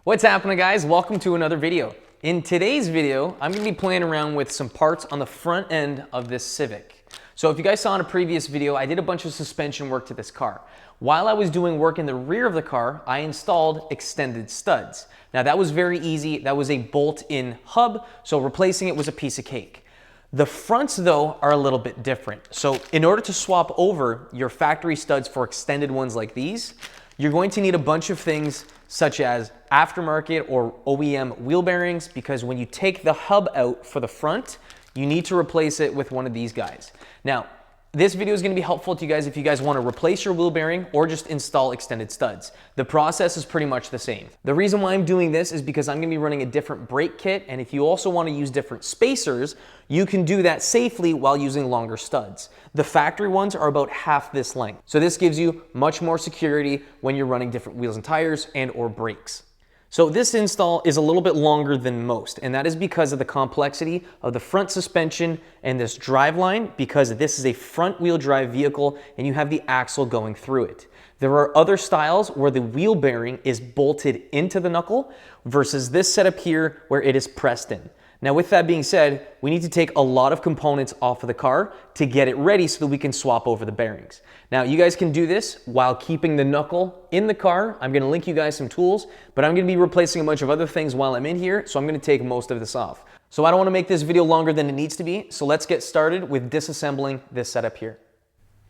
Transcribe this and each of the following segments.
What's happening, guys? Welcome to another video. In today's video, I'm going to be playing around with some parts on the front end of this Civic. So if you guys saw in a previous video, I did a bunch of suspension work to this car. While I was doing work in the rear of the car, I installed extended studs. Now that was very easy. That was a bolt-in hub, so replacing it was a piece of cake. The fronts, though, are a little bit different. So in order to swap over your factory studs for extended ones like these, you're going to need a bunch of things such as aftermarket or OEM wheel bearings, because when you take the hub out for the front, you need to replace it with one of these guys. Now, this video is going to be helpful to you guys if you guys want to replace your wheel bearing or just install extended studs. The process is pretty much the same. The reason why I'm doing this is because I'm going to be running a different brake kit, and if you also want to use different spacers, you can do that safely while using longer studs. The factory ones are about half this length, so this gives you much more security when you're running different wheels and tires and or brakes. So this install is a little bit longer than most, and that is because of the complexity of the front suspension and this driveline, because this is a front wheel drive vehicle and you have the axle going through it. There are other styles where the wheel bearing is bolted into the knuckle versus this setup here where it is pressed in. Now with that being said, we need to take a lot of components off of the car to get it ready so that we can swap over the bearings. Now you guys can do this while keeping the knuckle in the car. I'm going to link you guys some tools, but I'm going to be replacing a bunch of other things while I'm in here, so I'm going to take most of this off. So I don't want to make this video longer than it needs to be, so let's get started with disassembling this setup here.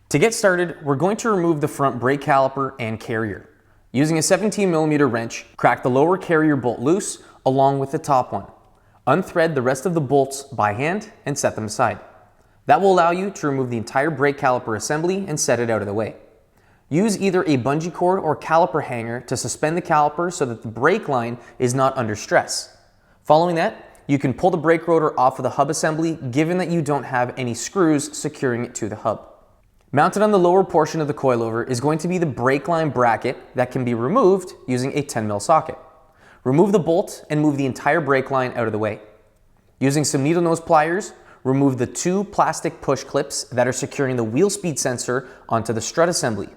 To get started, we're going to remove the front brake caliper and carrier. Using a 17mm wrench, crack the lower carrier bolt loose along with the top one. Unthread the rest of the bolts by hand and set them aside. That will allow you to remove the entire brake caliper assembly and set it out of the way. Use either a bungee cord or caliper hanger to suspend the caliper so that the brake line is not under stress. Following that, you can pull the brake rotor off of the hub assembly, given that you don't have any screws securing it to the hub. Mounted on the lower portion of the coilover is going to be the brake line bracket that can be removed using a 10mm socket. Remove the bolt and move the entire brake line out of the way. Using some needle nose pliers, remove the two plastic push clips that are securing the wheel speed sensor onto the strut assembly.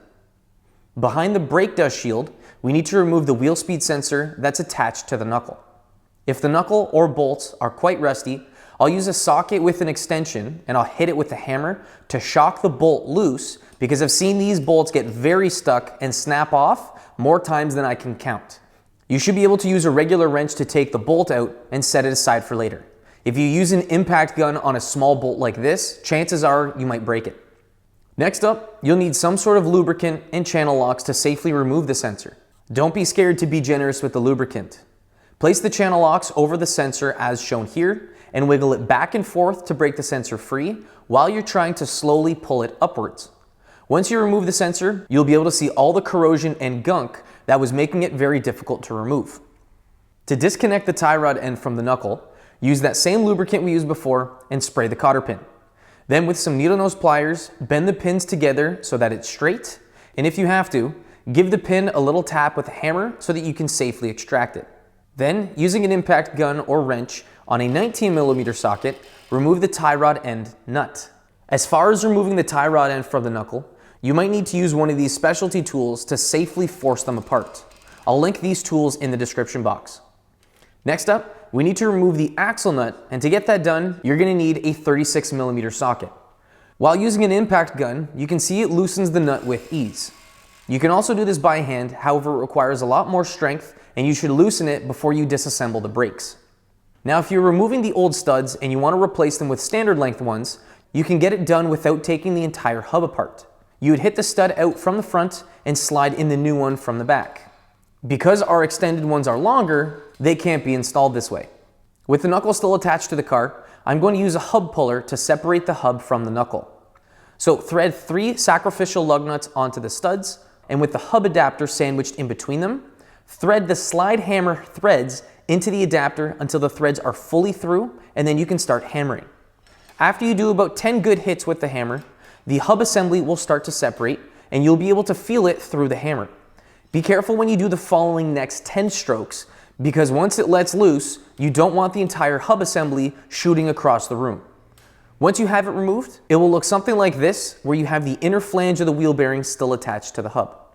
Behind the brake dust shield, we need to remove the wheel speed sensor that's attached to the knuckle. If the knuckle or bolts are quite rusty, I'll use a socket with an extension and I'll hit it with a hammer to shock the bolt loose, because I've seen these bolts get very stuck and snap off more times than I can count. You should be able to use a regular wrench to take the bolt out and set it aside for later. If you use an impact gun on a small bolt like this, chances are you might break it. Next up, you'll need some sort of lubricant and channel locks to safely remove the sensor. Don't be scared to be generous with the lubricant. Place the channel locks over the sensor as shown here and wiggle it back and forth to break the sensor free while you're trying to slowly pull it upwards. Once you remove the sensor, you'll be able to see all the corrosion and gunk that was making it very difficult to remove. To disconnect the tie rod end from the knuckle, use that same lubricant we used before and spray the cotter pin. Then with some needle nose pliers, bend the pins together so that it's straight, and if you have to, give the pin a little tap with a hammer so that you can safely extract it. Then, using an impact gun or wrench on a 19mm socket, remove the tie rod end nut. As far as removing the tie rod end from the knuckle, you might need to use one of these specialty tools to safely force them apart. I'll link these tools in the description box. Next up, we need to remove the axle nut, and to get that done, you're going to need a 36mm socket. While using an impact gun, you can see it loosens the nut with ease. You can also do this by hand, however it requires a lot more strength, and you should loosen it before you disassemble the brakes. Now if you're removing the old studs and you want to replace them with standard length ones, you can get it done without taking the entire hub apart. You would hit the stud out from the front and slide in the new one from the back. Because our extended ones are longer, they can't be installed this way. With the knuckle still attached to the car, I'm going to use a hub puller to separate the hub from the knuckle. So thread 3 sacrificial lug nuts onto the studs, and with the hub adapter sandwiched in between them, thread the slide hammer threads into the adapter until the threads are fully through, and then you can start hammering. After you do about 10 good hits with the hammer, the hub assembly will start to separate and you'll be able to feel it through the hammer. Be careful when you do the following next 10 strokes, because once it lets loose, you don't want the entire hub assembly shooting across the room. Once you have it removed, it will look something like this, where you have the inner flange of the wheel bearing still attached to the hub.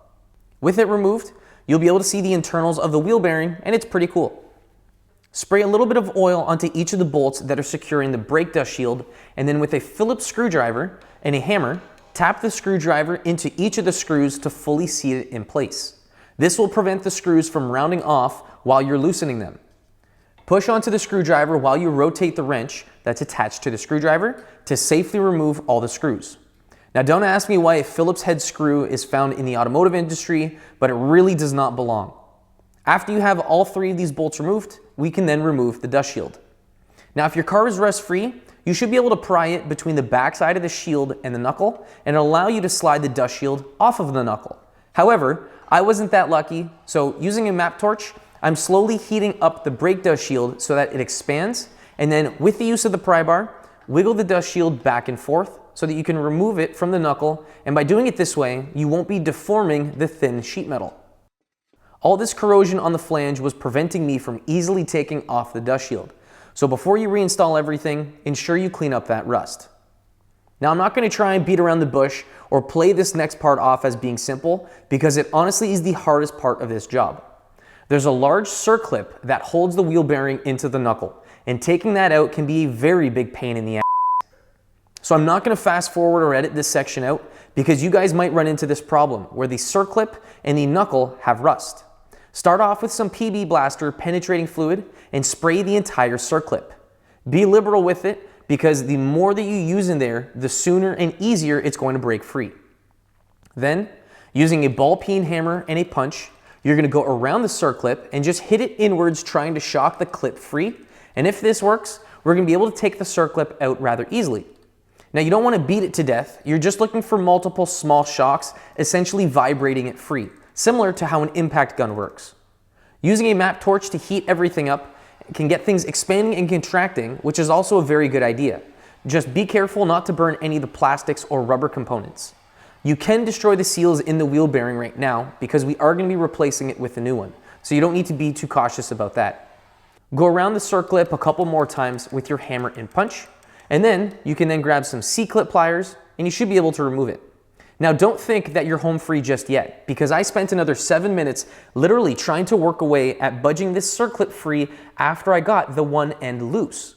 With it removed, you'll be able to see the internals of the wheel bearing, and it's pretty cool. Spray a little bit of oil onto each of the bolts that are securing the brake dust shield, and then with a Phillips screwdriver and a hammer, tap the screwdriver into each of the screws to fully seat it in place. This will prevent the screws from rounding off while you're loosening them. Push onto the screwdriver while you rotate the wrench that's attached to the screwdriver to safely remove all the screws. Now don't ask me why a Phillips head screw is found in the automotive industry, but it really does not belong. After you have all 3 of these bolts removed, we can then remove the dust shield. Now if your car is rust-free, you should be able to pry it between the back side of the shield and the knuckle, and it'll allow you to slide the dust shield off of the knuckle. However, I wasn't that lucky, so using a map torch, I'm slowly heating up the brake dust shield so that it expands, and then with the use of the pry bar, wiggle the dust shield back and forth so that you can remove it from the knuckle, and by doing it this way, you won't be deforming the thin sheet metal. All this corrosion on the flange was preventing me from easily taking off the dust shield. So before you reinstall everything, ensure you clean up that rust. Now I'm not going to try and beat around the bush or play this next part off as being simple, because it honestly is the hardest part of this job. There's a large circlip that holds the wheel bearing into the knuckle, and taking that out can be a very big pain in the ass. So I'm not going to fast forward or edit this section out, because you guys might run into this problem where the circlip and the knuckle have rust. Start off with some PB Blaster penetrating fluid and spray the entire circlip. Be liberal with it, because the more that you use in there, the sooner and easier it's going to break free. Then, using a ball peen hammer and a punch, you're going to go around the circlip and just hit it inwards, trying to shock the clip free. And if this works, we're going to be able to take the circlip out rather easily. Now you don't want to beat it to death, you're just looking for multiple small shocks, essentially vibrating it free, similar to how an impact gun works. Using a map torch to heat everything up can get things expanding and contracting, which is also a very good idea. Just be careful not to burn any of the plastics or rubber components. You can destroy the seals in the wheel bearing right now, because we are going to be replacing it with a new one, so you don't need to be too cautious about that. Go around the circlip a couple more times with your hammer and punch, and then you can then grab some C-clip pliers and you should be able to remove it. Now don't think that you're home free just yet, because I spent another 7 minutes literally trying to work away at budging this circlip free after I got the one end loose.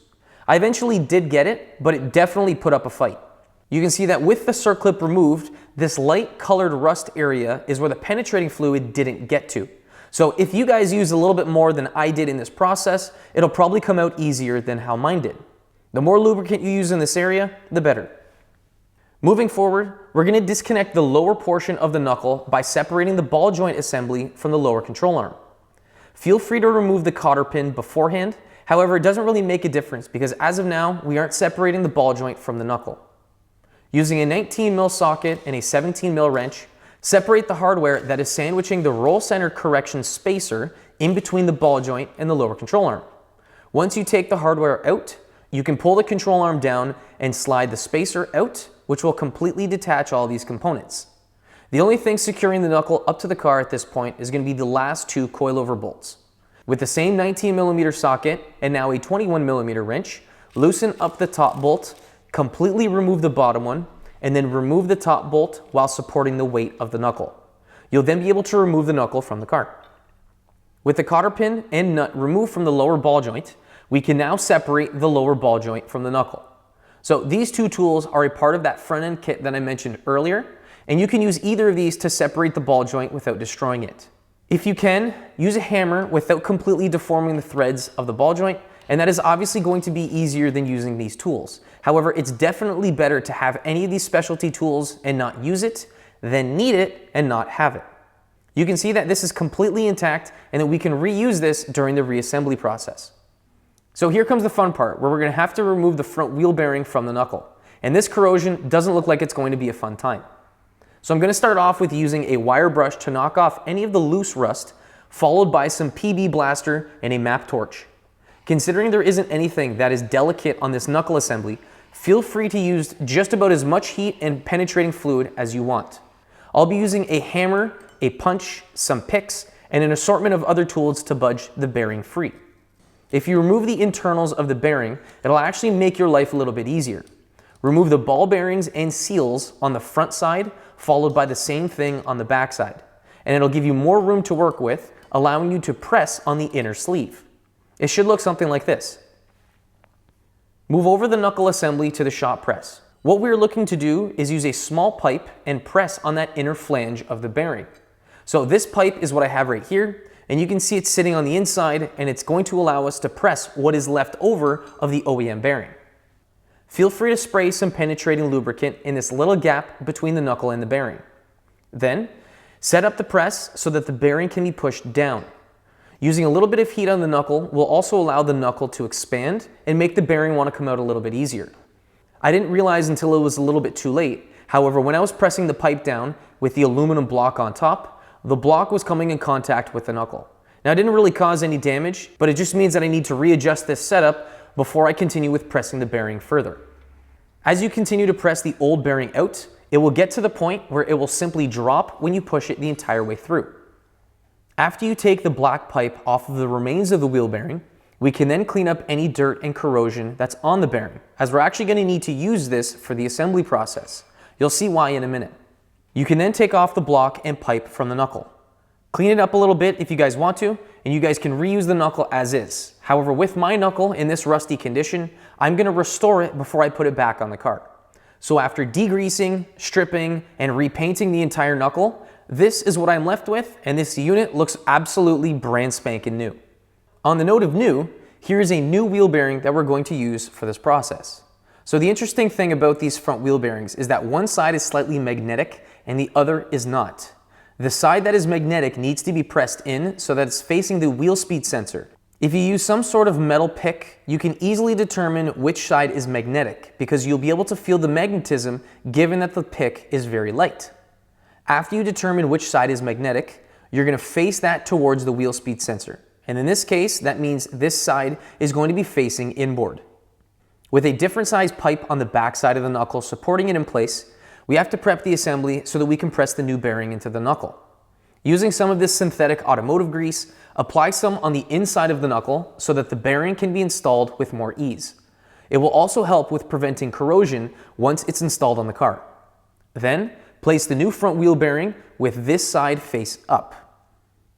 I eventually did get it, but it definitely put up a fight. You can see that with the circlip removed, this light colored rust area is where the penetrating fluid didn't get to. So if you guys use a little bit more than I did in this process, it'll probably come out easier than how mine did. The more lubricant you use in this area, the better. Moving forward, we're going to disconnect the lower portion of the knuckle by separating the ball joint assembly from the lower control arm. Feel free to remove the cotter pin beforehand, however it doesn't really make a difference, because as of now, we aren't separating the ball joint from the knuckle. Using a 19mm socket and a 17mm wrench, separate the hardware that is sandwiching the roll center correction spacer in between the ball joint and the lower control arm. Once you take the hardware out, you can pull the control arm down and slide the spacer out, which will completely detach all these components. The only thing securing the knuckle up to the car at this point is going to be the last two coilover bolts. With the same 19mm socket and now a 21mm wrench, loosen up the top bolt, completely remove the bottom one, and then remove the top bolt while supporting the weight of the knuckle. You'll then be able to remove the knuckle from the car. With the cotter pin and nut removed from the lower ball joint, we can now separate the lower ball joint from the knuckle. So these two tools are a part of that front end kit that I mentioned earlier, and you can use either of these to separate the ball joint without destroying it. If you can, use a hammer without completely deforming the threads of the ball joint, and that is obviously going to be easier than using these tools. However, it's definitely better to have any of these specialty tools and not use it than need it and not have it. You can see that this is completely intact and that we can reuse this during the reassembly process. So here comes the fun part, where we're going to have to remove the front wheel bearing from the knuckle. And this corrosion doesn't look like it's going to be a fun time. So I'm going to start off with using a wire brush to knock off any of the loose rust, followed by some PB Blaster and a map torch. Considering there isn't anything that is delicate on this knuckle assembly, feel free to use just about as much heat and penetrating fluid as you want. I'll be using a hammer, a punch, some picks, and an assortment of other tools to budge the bearing free. If you remove the internals of the bearing, it'll actually make your life a little bit easier. Remove the ball bearings and seals on the front side, followed by the same thing on the back side. and it'll give you more room to work with, allowing you to press on the inner sleeve. It should look something like this. Move over the knuckle assembly to the shop press. What we're looking to do is use a small pipe and press on that inner flange of the bearing. So this pipe is what I have right here, and you can see it's sitting on the inside, and it's going to allow us to press what is left over of the OEM bearing. Feel free to spray some penetrating lubricant in this little gap between the knuckle and the bearing. Then, set up the press so that the bearing can be pushed down. Using a little bit of heat on the knuckle will also allow the knuckle to expand and make the bearing want to come out a little bit easier. I didn't realize until it was a little bit too late. However, when I was pressing the pipe down with the aluminum block on top, the block was coming in contact with the knuckle. Now, it didn't really cause any damage, but it just means that I need to readjust this setup before I continue with pressing the bearing further. As you continue to press the old bearing out, it will get to the point where it will simply drop when you push it the entire way through. After you take the black pipe off of the remains of the wheel bearing, we can then clean up any dirt and corrosion that's on the bearing, as we're actually going to need to use this for the assembly process. You'll see why in a minute. You can then take off the block and pipe from the knuckle. Clean it up a little bit if you guys want to, and you guys can reuse the knuckle as is. However, with my knuckle in this rusty condition, I'm going to restore it before I put it back on the car. So after degreasing, stripping, and repainting the entire knuckle, this is what I'm left with, and this unit looks absolutely brand spanking new. On the note of new, here is a new wheel bearing that we're going to use for this process. So the interesting thing about these front wheel bearings is that one side is slightly magnetic and the other is not. The side that is magnetic needs to be pressed in so that it's facing the wheel speed sensor. If you use some sort of metal pick, you can easily determine which side is magnetic because you'll be able to feel the magnetism given that the pick is very light. After you determine which side is magnetic, you're going to face that towards the wheel speed sensor. And in this case, that means this side is going to be facing inboard. With a different size pipe on the back side of the knuckle supporting it in place, we have to prep the assembly so that we can press the new bearing into the knuckle. Using some of this synthetic automotive grease, apply some on the inside of the knuckle so that the bearing can be installed with more ease. It will also help with preventing corrosion once it's installed on the car. Then, place the new front wheel bearing with this side face up.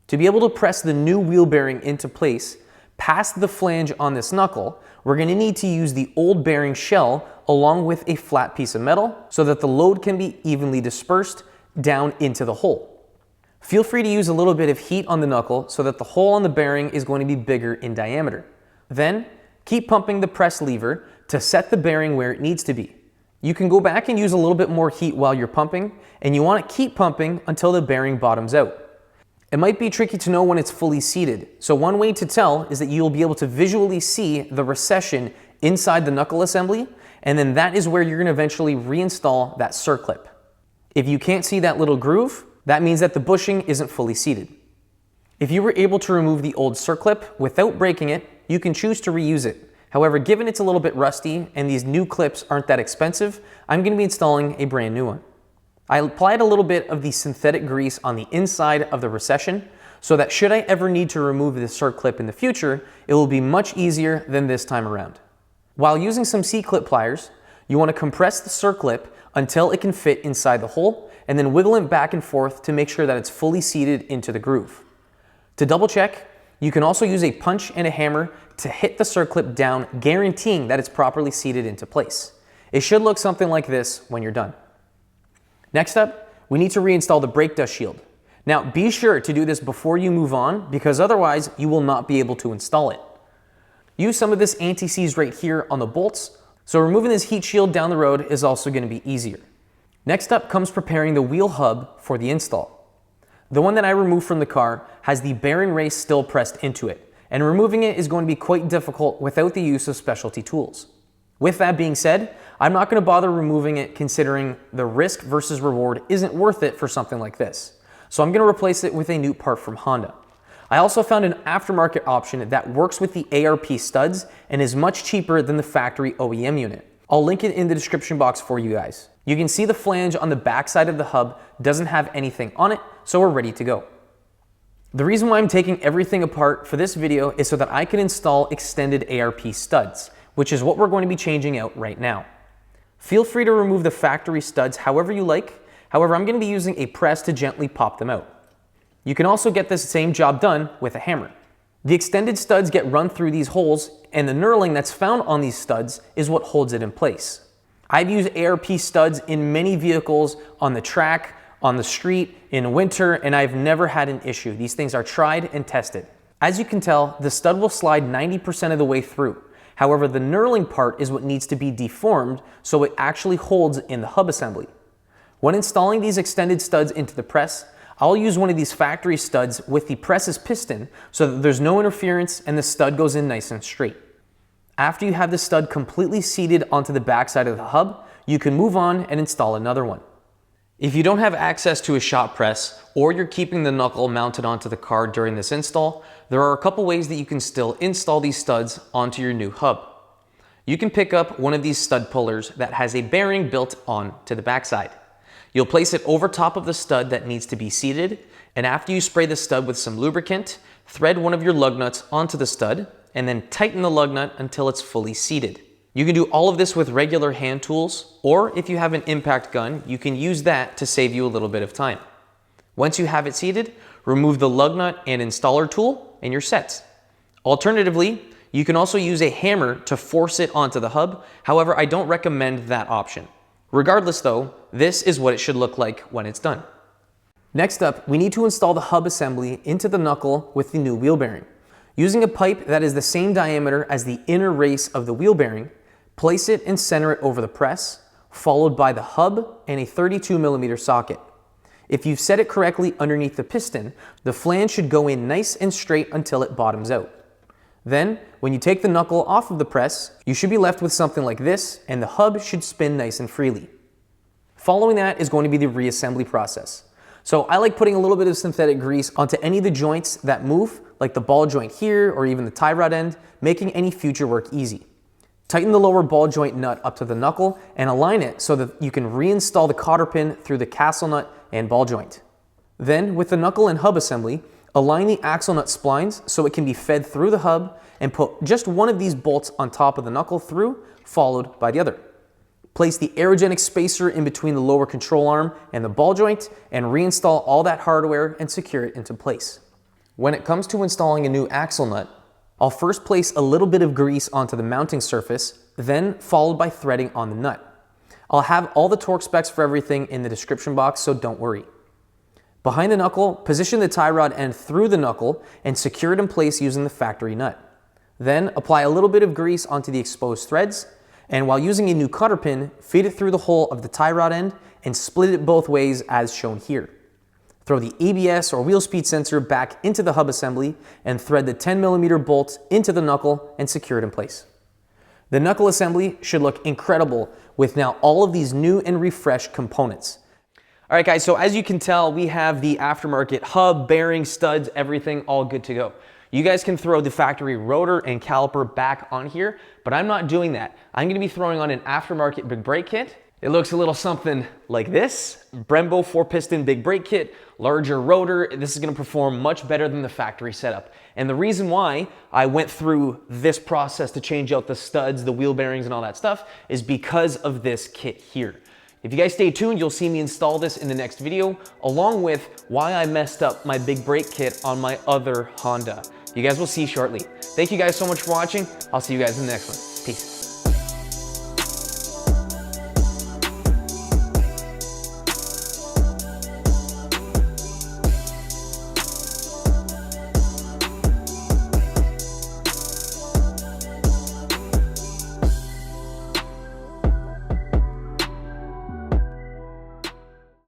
To be able to press the new wheel bearing into place past the flange on this knuckle, we're going to need to use the old bearing shell along with a flat piece of metal so that the load can be evenly dispersed down into the hole. Feel free to use a little bit of heat on the knuckle so that the hole on the bearing is going to be bigger in diameter. Then, keep pumping the press lever to set the bearing where it needs to be. You can go back and use a little bit more heat while you're pumping, and you want to keep pumping until the bearing bottoms out. It might be tricky to know when it's fully seated, so one way to tell is that you'll be able to visually see the recession inside the knuckle assembly, and then that is where you're going to eventually reinstall that circlip. If you can't see that little groove, that means that the bushing isn't fully seated. If you were able to remove the old circlip without breaking it, you can choose to reuse it. However, given it's a little bit rusty and these new clips aren't that expensive, I'm going to be installing a brand new one. I applied a little bit of the synthetic grease on the inside of the recession so that should I ever need to remove the circlip in the future, it will be much easier than this time around. While using some C-clip pliers, you want to compress the circlip until it can fit inside the hole and then wiggle it back and forth to make sure that it's fully seated into the groove. To double check, you can also use a punch and a hammer to hit the circlip down, guaranteeing that it's properly seated into place. It should look something like this when you're done. Next up, we need to reinstall the brake dust shield. Now, be sure to do this before you move on because otherwise you will not be able to install it. Use some of this anti-seize right here on the bolts, so removing this heat shield down the road is also going to be easier. Next up comes preparing the wheel hub for the install. The one that I removed from the car has the bearing race still pressed into it, and removing it is going to be quite difficult without the use of specialty tools. With that being said, I'm not going to bother removing it considering the risk versus reward isn't worth it for something like this. So I'm going to replace it with a new part from Honda. I also found an aftermarket option that works with the ARP studs and is much cheaper than the factory OEM unit. I'll link it in the description box for you guys. You can see the flange on the back side of the hub doesn't have anything on it, so we're ready to go. The reason why I'm taking everything apart for this video is so that I can install extended ARP studs, which is what we're going to be changing out right now. Feel free to remove the factory studs however you like. However, I'm going to be using a press to gently pop them out. You can also get this same job done with a hammer. The extended studs get run through these holes, and the knurling that's found on these studs is what holds it in place. I've used ARP studs in many vehicles on the track, on the street, in winter, and I've never had an issue. These things are tried and tested. As you can tell, the stud will slide 90% of the way through. However, the knurling part is what needs to be deformed so it actually holds in the hub assembly. When installing these extended studs into the press, I'll use one of these factory studs with the press's piston so that there's no interference and the stud goes in nice and straight. After you have the stud completely seated onto the backside of the hub, you can move on and install another one. If you don't have access to a shop press, or you're keeping the knuckle mounted onto the car during this install, there are a couple ways that you can still install these studs onto your new hub. You can pick up one of these stud pullers that has a bearing built on to the backside. You'll place it over top of the stud that needs to be seated, and after you spray the stud with some lubricant, thread one of your lug nuts onto the stud, and then tighten the lug nut until it's fully seated. You can do all of this with regular hand tools, or if you have an impact gun, you can use that to save you a little bit of time. Once you have it seated, remove the lug nut and installer tool, and you're set. Alternatively, you can also use a hammer to force it onto the hub. However, I don't recommend that option. Regardless though, this is what it should look like when it's done. Next up, we need to install the hub assembly into the knuckle with the new wheel bearing. Using a pipe that is the same diameter as the inner race of the wheel bearing, place it and center it over the press, followed by the hub and a 32mm socket. If you've set it correctly underneath the piston, the flange should go in nice and straight until it bottoms out. Then, when you take the knuckle off of the press, you should be left with something like this, and the hub should spin nice and freely. Following that is going to be the reassembly process. So I like putting a little bit of synthetic grease onto any of the joints that move, like the ball joint here or even the tie rod end, making any future work easy. Tighten the lower ball joint nut up to the knuckle and align it so that you can reinstall the cotter pin through the castle nut and ball joint. Then, with the knuckle and hub assembly, align the axle nut splines so it can be fed through the hub and put just one of these bolts on top of the knuckle through, followed by the other. Place the aerogenic spacer in between the lower control arm and the ball joint and reinstall all that hardware and secure it into place. When it comes to installing a new axle nut, I'll first place a little bit of grease onto the mounting surface, then followed by threading on the nut. I'll have all the torque specs for everything in the description box, so don't worry. Behind the knuckle, position the tie rod end through the knuckle and secure it in place using the factory nut. Then apply a little bit of grease onto the exposed threads, and while using a new cotter pin, feed it through the hole of the tie rod end and split it both ways as shown here. Throw the ABS or wheel speed sensor back into the hub assembly and thread the 10mm bolt into the knuckle and secure it in place. The knuckle assembly should look incredible with now all of these new and refreshed components. All right guys, so as you can tell, we have the aftermarket hub, bearing, studs, everything all good to go. You guys can throw the factory rotor and caliper back on here, but I'm not doing that. I'm gonna be throwing on an aftermarket big brake kit. It looks a little something like this. Brembo 4-piston big brake kit, larger rotor. This is gonna perform much better than the factory setup. And the reason why I went through this process to change out the studs, the wheel bearings and all that stuff is because of this kit here. If you guys stay tuned, you'll see me install this in the next video, along with why I messed up my big brake kit on my other Honda. You guys will see shortly. Thank you guys so much for watching. I'll see you guys in the next one. Peace.